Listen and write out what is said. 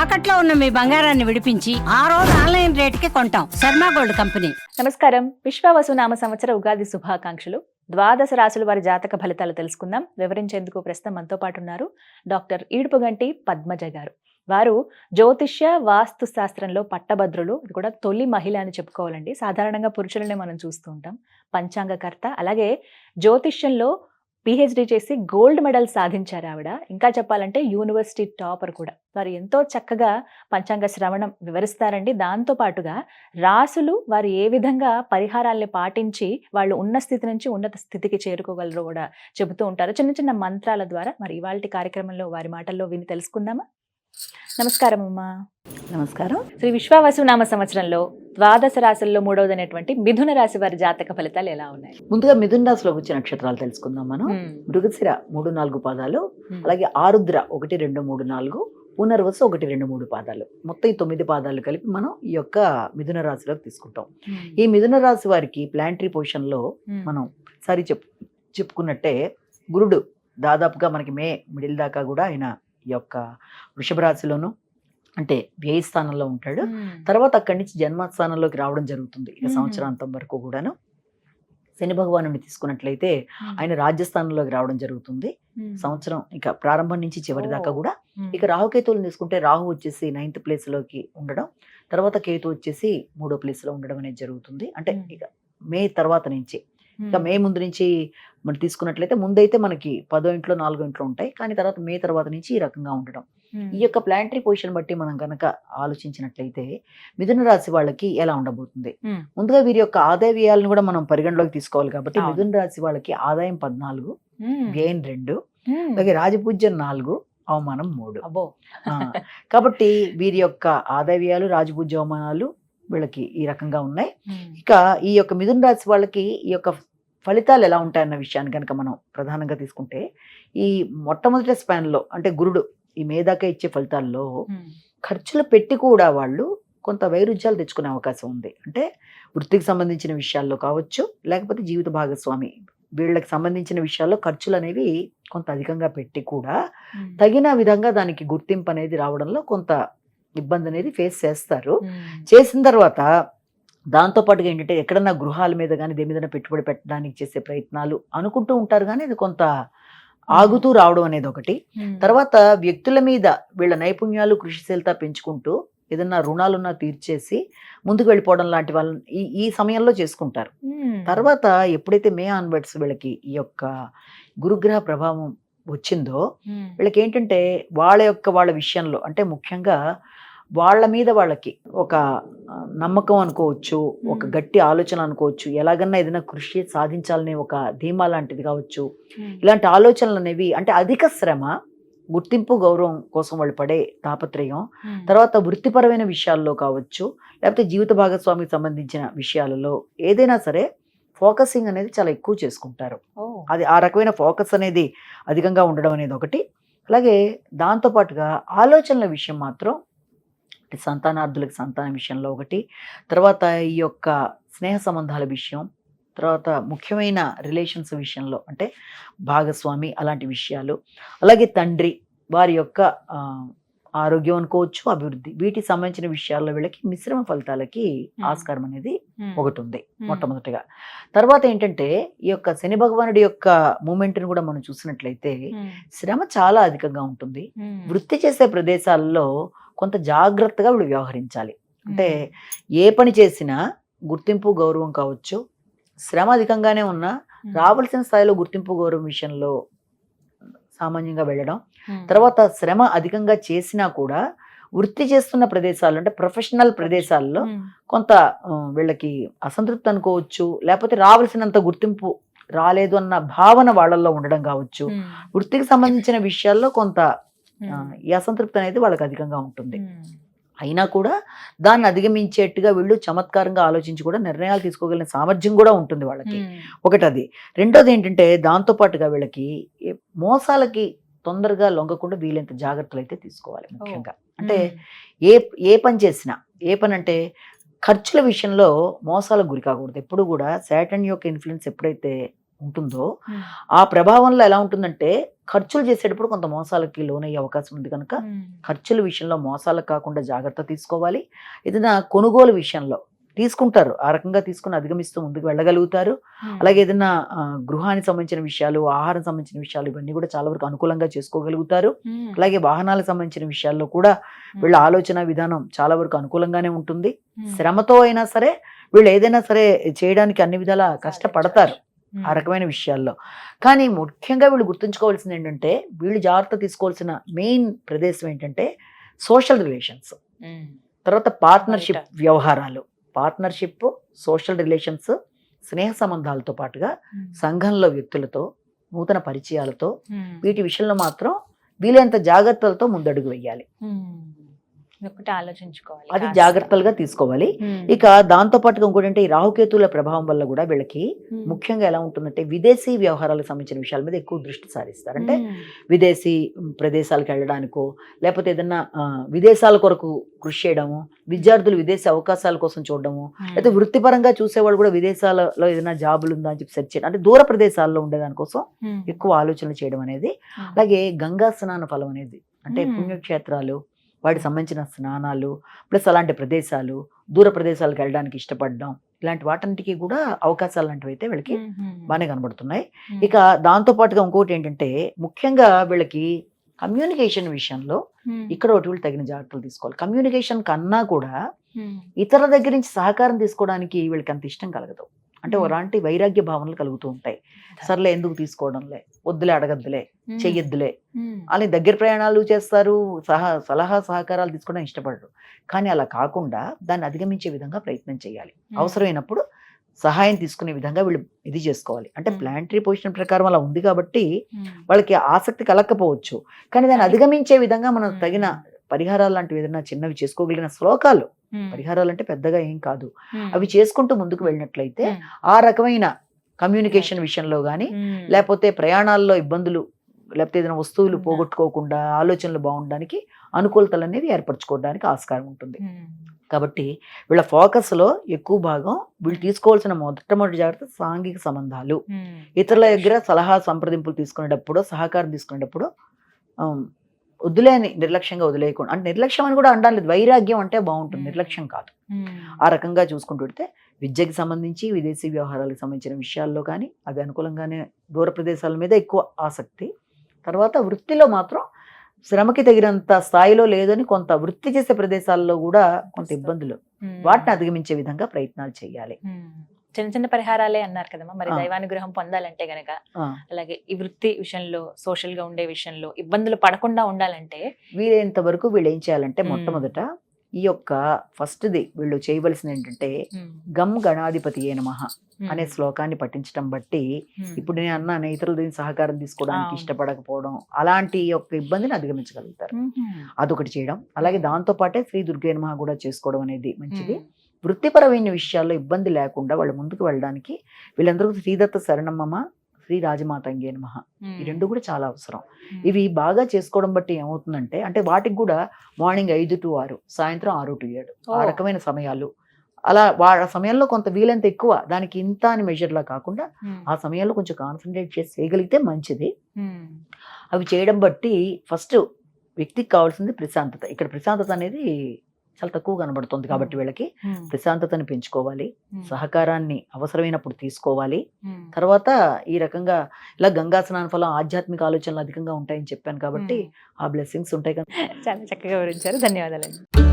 తాకట్లో ఉన్న మీ బంగారాన్ని విడిపించి ఆ రోజు ఆన్లైన్ రేటుకి కొంటాం. Sharma gold company. నమస్కారం. విశ్వావసునామ సంవత్సర ఉగాది శుభాకాంక్షలు. ద్వాదశ రాశుల వారి జాతక ఫలితాలు తెలుసుకుందాం. వివరించేందుకు ప్రస్తుతం మనతో పాటు ఉన్నారు డాక్టర్ ఈడుపుగంటి పద్మజ గారు. వారు జ్యోతిష్య వాస్తు శాస్త్రంలో పట్టభద్రులు. ఇది కూడా తొలి మహిళ అని చెప్పుకోవాలండి. సాధారణంగా పురుషులనే మనం చూస్తూ ఉంటాం. పంచాంగకర్త, అలాగే జ్యోతిష్యంలో పిహెచ్డి చేసి గోల్డ్ మెడల్ సాధించారు ఆవిడ. ఇంకా చెప్పాలంటే యూనివర్సిటీ టాపర్ కూడా. వారు ఎంతో చక్కగా పంచాంగ శ్రవణం వివరిస్తారండి. దాంతో పాటుగా రాసులు వారు ఏ విధంగా పరిహారాల్ని పాటించి వాళ్ళు ఉన్న స్థితి నుంచి ఉన్నత స్థితికి చేరుకోగలరో కూడా చెబుతూ ఉంటారు చిన్న చిన్న మంత్రాల ద్వారా. మరి ఇవాళ కార్యక్రమంలో వారి మాటల్లో విని తెలుసుకుందామా? నమస్కారం అమ్మా. నమస్కారం. శ్రీ విశ్వావసునామ సంవత్సరంలో ద్వాదశ రాశుల్లో మూడవదైనటువంటి మిథున రాశి వారి జాతక ఫలితాలు ఎలా ఉన్నాయి? ముందుగా మిథున రాశిలో వచ్చే నక్షత్రాలు తెలుసుకుందాం మనం. మృగశిర 3-4 పాదాలు, అలాగే ఆరుద్ర 1, 2, 3, 4, పునర్వసు 1, 2, 3 పాదాలు, మొత్తం ఈ 9 పాదాలు కలిపి మనం ఈ యొక్క మిథున రాశిలోకి తీసుకుంటాం. ఈ మిథున రాశి వారికి ప్లానటరీ పొజిషన్ లో మనం సరి చెప్పుకున్నట్టే గురుడు దాదాపుగా మనకి మే మిడిల్ దాకా కూడా ఆయన ఈ యొక్క వృషభ రాశిలోను అంటే వ్యయ స్థానంలో ఉంటాడు. తర్వాత అక్కడి నుంచి జన్మస్థానంలోకి రావడం జరుగుతుంది. ఇక సంవత్సరాంతం వరకు కూడాను. శని భగవాను తీసుకున్నట్లయితే ఆయన రాజ్యస్థానంలోకి రావడం జరుగుతుంది సంవత్సరం ఇక ప్రారంభం నుంచి చివరి దాకా కూడా. ఇక రాహుకేతువులను తీసుకుంటే రాహు వచ్చేసి 9th ప్లేస్ లోకి ఉండడం, తర్వాత కేతు వచ్చేసి 3వ ప్లేస్ లో ఉండడం అనేది జరుగుతుంది. అంటే ఇక మే తర్వాత నుంచి, ఇక మే ముందు నుంచి మనం తీసుకున్నట్లయితే ముందైతే మనకి 10వ ఇంట్లో 4వ ఇంట్లో ఉంటాయి, కానీ తర్వాత మే తర్వాత నుంచి ఈ రకంగా ఉండడం. ఈ యొక్క ప్లానటరీ పొజిషన్ బట్టి మనం కనుక ఆలోచించినట్లయితే మిథున రాశి వాళ్ళకి ఎలా ఉండబోతుంది? ముందుగా వీరి యొక్క ఆదాయ వ్యయాలను కూడా మనం పరిగణలోకి తీసుకోవాలి. కాబట్టి మిథున రాశి వాళ్ళకి ఆదాయం 14, వ్యయం 2, అలాగే రాజపూజ్యం 4, అవమానం 3. కాబట్టి వీరి యొక్క ఆదాయ వ్యయాలు, రాజపూజ్య, అవమానాలు వీళ్ళకి ఈ రకంగా ఉన్నాయి. ఇక ఈ యొక్క మిథున రాశి వాళ్ళకి ఈ యొక్క ఫలితాలు ఎలా ఉంటాయన్న విషయాన్ని కనుక మనం ప్రధానంగా తీసుకుంటే, ఈ మొట్టమొదటి స్పాన్ లో అంటే గురుడు ఈ మేధాక ఇచ్చే ఫలితాల్లో ఖర్చులు పెట్టి కూడా వాళ్ళు కొంత వైరుధ్యాలు తెచ్చుకునే అవకాశం ఉంది. అంటే వృత్తికి సంబంధించిన విషయాల్లో కావచ్చు, లేకపోతే జీవిత భాగస్వామి వీళ్ళకి సంబంధించిన విషయాల్లో ఖర్చులు అనేవి కొంత అధికంగా పెట్టి కూడా తగిన విధంగా దానికి గుర్తింపు అనేది రావడంలో కొంత ఇబ్బంది అనేది ఫేస్ చేస్తారు. చేసిన తర్వాత దాంతో పాటుగా ఏంటంటే ఎక్కడన్నా గృహాల మీద కానీ దేని మీద పెట్టుబడి పెట్టడానికి చేసే ప్రయత్నాలు అనుకుంటూ ఉంటారు, కానీ అది కొంత ఆగుతూ రావడం అనేది ఒకటి. తర్వాత వ్యక్తుల మీద వీళ్ళ నైపుణ్యాలు, కృషిశీలత పెంచుకుంటూ ఏదన్నా రుణాలున్నా తీర్చేసి ముందుకు వెళ్ళిపోవడం లాంటి వాళ్ళని ఈ సమయంలో చేసుకుంటారు. తర్వాత ఎప్పుడైతే మే ఆన్వర్డ్స్ వీళ్ళకి ఈ యొక్క గురుగ్రహ ప్రభావం వచ్చిందో వీళ్ళకి ఏంటంటే వాళ్ళ విషయంలో అంటే ముఖ్యంగా వాళ్ళ మీద వాళ్ళకి ఒక నమ్మకం అనుకోవచ్చు, ఒక గట్టి ఆలోచన అనుకోవచ్చు, ఎలాగన్నా ఏదైనా కృషి సాధించాలనే ఒక ధీమా లాంటిది కావచ్చు. ఇలాంటి ఆలోచనలు అనేవి అంటే అధిక శ్రమ, గుర్తింపు, గౌరవం కోసం వాళ్ళు పడే తాపత్రయం, తర్వాత వృత్తిపరమైన విషయాల్లో కావచ్చు, లేకపోతే జీవిత భాగస్వామికి సంబంధించిన విషయాలలో ఏదైనా సరే ఫోకసింగ్ అనేది చాలా ఎక్కువ చేసుకుంటారు. అది ఆ రకమైన ఫోకస్ అనేది అధికంగా ఉండడం అనేది ఒకటి. అలాగే దాంతోపాటుగా ఆలోచనల విషయం మాత్రం సంతానార్థులకు సంతాన విషయంలో ఒకటి, తర్వాత ఈ యొక్క స్నేహ సంబంధాల విషయం, తర్వాత ముఖ్యమైన రిలేషన్స్ విషయంలో అంటే భాగస్వామి అలాంటి విషయాలు, అలాగే తండ్రి వారి యొక్క ఆరోగ్యం అనుకోవచ్చు, అభివృద్ధి, వీటికి సంబంధించిన విషయాల్లో వీళ్ళకి మిశ్రమ ఫలితాలకి ఆస్కారం అనేది ఒకటి ఉంది మొట్టమొదటిగా. తర్వాత ఏంటంటే ఈ యొక్క శని భగవానుడి యొక్క మూమెంట్ని కూడా మనం చూసినట్లయితే శ్రమ చాలా అధికంగా ఉంటుంది. వృత్తి చేసే ప్రదేశాల్లో కొంత జాగ్రత్తగా వీళ్ళు వ్యవహరించాలి. అంటే ఏ పని చేసినా గుర్తింపు, గౌరవం కావచ్చు, శ్రమ అధికంగానే ఉన్నా రావాల్సిన స్థాయిలో గుర్తింపు, గౌరవం విషయంలో సామాన్యంగా వెళ్ళడం. తర్వాత శ్రమ అధికంగా చేసినా కూడా వృత్తి చేస్తున్న ప్రదేశాలు అంటే ప్రొఫెషనల్ ప్రదేశాల్లో కొంత వీళ్ళకి అసంతృప్తి అనుకోవచ్చు, లేకపోతే రావాల్సినంత గుర్తింపు రాలేదు అన్న భావన వాళ్ళల్లో ఉండడం కావచ్చు. వృత్తికి సంబంధించిన విషయాల్లో కొంత ఈ అసంతృప్తి అనేది వాళ్ళకి అధికంగా ఉంటుంది. అయినా కూడా దాన్ని అధిగమించేట్టుగా వీళ్ళు చమత్కారంగా ఆలోచించి కూడా నిర్ణయాలు తీసుకోగలిగిన సామర్థ్యం కూడా ఉంటుంది వాళ్ళకి. ఒకటి అది. రెండోది ఏంటంటే దాంతోపాటుగా వీళ్ళకి మోసాలకి తొందరగా లొంగకుండా వీలైనంత జాగ్రత్తలు అయితే తీసుకోవాలి. ముఖ్యంగా అంటే ఏ పని చేసినా, ఏ పని అంటే ఖర్చుల విషయంలో మోసాలకు గురి కాకూడదు. ఎప్పుడు కూడా శాటర్న్ యొక్క ఇన్ఫ్లుయెన్స్ ఎప్పుడైతే ఉంటుందో ఆ ప్రభావంలో ఎలా ఉంటుందంటే ఖర్చులు చేసేటప్పుడు కొంత మోసాలకి లోనయ్యే అవకాశం ఉంది కనుక ఖర్చుల విషయంలో మోసాలకు కాకుండా జాగ్రత్త తీసుకోవాలి. ఏదైనా కొనుగోలు విషయంలో తీసుకుంటారు, ఆ రకంగా తీసుకుని అధిగమిస్తూ ముందుకు వెళ్ళగలుగుతారు. అలాగే ఏదైనా గృహానికి సంబంధించిన విషయాలు, ఆహారం సంబంధించిన విషయాలు ఇవన్నీ కూడా చాలా వరకు అనుకూలంగా చేసుకోగలుగుతారు. అలాగే వాహనాలకు సంబంధించిన విషయాల్లో కూడా వీళ్ళ ఆలోచన విధానం చాలా వరకు అనుకూలంగానే ఉంటుంది. శ్రమతో అయినా సరే వీళ్ళు ఏదైనా సరే చేయడానికి అన్ని విధాలా కష్టపడతారు ఆ రకమైన విషయాల్లో. కానీ ముఖ్యంగా వీళ్ళు గుర్తుంచుకోవాల్సింది ఏంటంటే వీళ్ళు జాగ్రత్త తీసుకోవాల్సిన మెయిన్ ప్రదేశం ఏంటంటే సోషల్ రిలేషన్స్, తర్వాత పార్ట్నర్షిప్ వ్యవహారాలు, పార్ట్నర్షిప్, సోషల్ రిలేషన్స్, స్నేహ సంబంధాలతో పాటుగా సంఘంలో వ్యక్తులతో, నూతన పరిచయాలతో వీటి విషయంలో మాత్రం వీలైనంత జాగ్రత్తలతో ముందడుగు వేయాలి. ఒకటి ఆలోచించుకోవాలి, అది జాగ్రత్తలుగా తీసుకోవాలి. ఇక దాంతో పాటుగా ఇంకోటి అంటే ఈ రాహుకేతువుల ప్రభావం వల్ల కూడా వీళ్ళకి ముఖ్యంగా ఎలా ఉంటుందంటే విదేశీ వ్యవహారాలకు సంబంధించిన విషయాల మీద ఎక్కువ దృష్టి సారిస్తారు. అంటే విదేశీ ప్రదేశాలకు వెళ్ళడానికో లేకపోతే ఏదన్నా విదేశాల కొరకు కృషి చేయడము, విద్యార్థులు విదేశీ అవకాశాల కోసం చూడడము, లేకపోతే వృత్తిపరంగా చూసేవాళ్ళు కూడా విదేశాలలో ఏదైనా జాబులు ఉందా అని చెప్పి సెర్చ్ చేయడం, అంటే దూర ప్రదేశాల్లో ఉండేదానికోసం ఎక్కువ ఆలోచనలు చేయడం అనేది. అలాగే గంగా స్నాన ఫలం అనేది అంటే పుణ్యక్షేత్రాలు, వాటికి సంబంధించిన స్నానాలు, ప్లస్ అలాంటి ప్రదేశాలు, దూర ప్రదేశాలకు వెళ్ళడానికి ఇష్టపడడం, ఇలాంటి వాటికి కూడా అవకాశాలు లాంటివి అయితే వీళ్ళకి బాగానే కనబడుతున్నాయి. ఇక దాంతో పాటుగా ఇంకోటి ఏంటంటే ముఖ్యంగా వీళ్ళకి కమ్యూనికేషన్ విషయంలో ఇక్కడ ఒకటి వీళ్ళు తగిన జాగ్రత్తలు తీసుకోవాలి. కమ్యూనికేషన్ కన్నా కూడా ఇతరుల దగ్గర నుంచి సహకారం తీసుకోవడానికి వీళ్ళకి అంత ఇష్టం కలగదు. అంటే అలాంటి వైరాగ్య భావనలు కలుగుతూ ఉంటాయి. సర్లే ఎందుకు తీసుకోవడంలే, వద్దులే, అడగద్దులే, చెయ్యొద్దులే అని దగ్గర ప్రయాణాలు చేస్తారు, సలహా సహకారాలు తీసుకోవడం ఇష్టపడరు. కానీ అలా కాకుండా దాన్ని అధిగమించే విధంగా ప్రయత్నం చేయాలి. అవసరమైనప్పుడు సహాయం తీసుకునే విధంగా వీళ్ళు ఇది చేసుకోవాలి. అంటే ప్లానటరీ పొజిషన్ ప్రకారం అలా ఉంది కాబట్టి వాళ్ళకి ఆసక్తి కలగకపోవచ్చు, కానీ దాన్ని అధిగమించే విధంగా మనం తగిన పరిహారాలు లాంటివి ఏదైనా చిన్నవి చేసుకోగలిగిన శ్లోకాలు, పరిహారాలు అంటే పెద్దగా ఏం కాదు, అవి చేసుకుంటూ ముందుకు వెళ్ళినట్లయితే ఆ రకమైన కమ్యూనికేషన్ విషయంలో కానీ లేకపోతే ప్రయాణాల్లో ఇబ్బందులు, లేకపోతే ఏదైనా వస్తువులు పోగొట్టుకోకుండా ఆలోచనలు బాగుండడానికి అనుకూలతలు అనేవి ఏర్పరచుకోవడానికి ఆస్కారం ఉంటుంది. కాబట్టి వీళ్ళ ఫోకస్లో ఎక్కువ భాగం వీళ్ళు తీసుకోవాల్సిన మొట్టమొదటి జాగ్రత్త సాంఘిక సంబంధాలు, ఇతరుల దగ్గర సలహా సంప్రదింపులు తీసుకునేటప్పుడు, సహకారం తీసుకునేటప్పుడు వదిలేని నిర్లక్ష్యంగా వదిలేయకుండా, అంటే నిర్లక్ష్యం అని కూడా అనడం లేదు, వైరాగ్యం అంటే బాగుంటుంది, నిర్లక్ష్యం కాదు. ఆ రకంగా చూసుకుంటూ పెడితే విద్యకి సంబంధించి విదేశీ వ్యవహారాలకు సంబంధించిన విషయాల్లో కానీ అవి అనుకూలంగానే, దూర ప్రదేశాల మీద ఎక్కువ ఆసక్తి. తర్వాత వృత్తిలో మాత్రం శ్రమకి తగినంత స్థాయిలో లేదని కొంత వృత్తి చేసే ప్రదేశాల్లో కూడా కొంత ఇబ్బందులు, వాటిని అధిగమించే విధంగా ప్రయత్నాలు చేయాలి. చిన్న చిన్న పరిహారాలే అన్నారు కదమ్మా, మరి దైవానుగ్రహం పొందాలంటే గనక, అలాగే ఈ వృత్తి విషయంలో, సోషల్ గా ఉండే విషయంలో ఇబ్బందులు పడకుండా ఉండాలంటే వీలైనంత వరకు వీళ్ళు ఏం చేయాలంటే మొట్టమొదట ఈ యొక్క ఫస్ట్ది వీళ్ళు చేయవలసింది ఏంటంటే గమ్ గణాధిపతి ఏ నమః అనే శ్లోకాన్ని పఠించడం బట్టి, ఇప్పుడు నేను అన్నాను ఇతరుల దీని సహకారం తీసుకోవడానికి ఇష్టపడకపోవడం, అలాంటి యొక్క ఇబ్బందిని అధిగమించగలుగుతారు. అదొకటి చేయడం. అలాగే దాంతో పాటే శ్రీ దుర్గే నమః కూడా చేసుకోవడం అనేది మంచిది. వృత్తిపరమైన విషయాల్లో ఇబ్బంది లేకుండా వాళ్ళు ముందుకు వెళ్ళడానికి వీళ్ళందరూ శ్రీదత్త శరణమ్మ, శ్రీ రాజమాతంగే నమః, ఈ రెండు కూడా చాలా అవసరం. ఇవి బాగా చేసుకోవడం బట్టి ఏమవుతుందంటే, అంటే వాటికి కూడా మార్నింగ్ 5 to 6, సాయంత్రం 6 to 7 ఆ రకమైన సమయాలు, అలా ఆ సమయంలో కొంత వీలైనంత ఎక్కువ, దానికి ఇంత అని మెజర్లా కాకుండా ఆ సమయంలో కొంచెం కాన్సన్ట్రేట్ చేసి చేయగలిగితే మంచిది. అవి చేయడం బట్టి ఫస్ట్ వ్యక్తికి కావాల్సింది ప్రశాంతత. ఇక్కడ ప్రశాంతత అనేది చాలా తక్కువ కనబడుతుంది కాబట్టి వీళ్ళకి ప్రశాంతతని పెంచుకోవాలి, సహకారాన్ని అవసరమైనప్పుడు తీసుకోవాలి. తర్వాత ఈ రకంగా ఇలా గంగా స్నాన ఫలం, ఆధ్యాత్మిక ఆలోచనలు అధికంగా ఉంటాయని చెప్పాను కాబట్టి ఆ బ్లెస్సింగ్స్ ఉంటాయి కదా. చాలా చక్కగా వివరించారు, ధన్యవాదాలండి.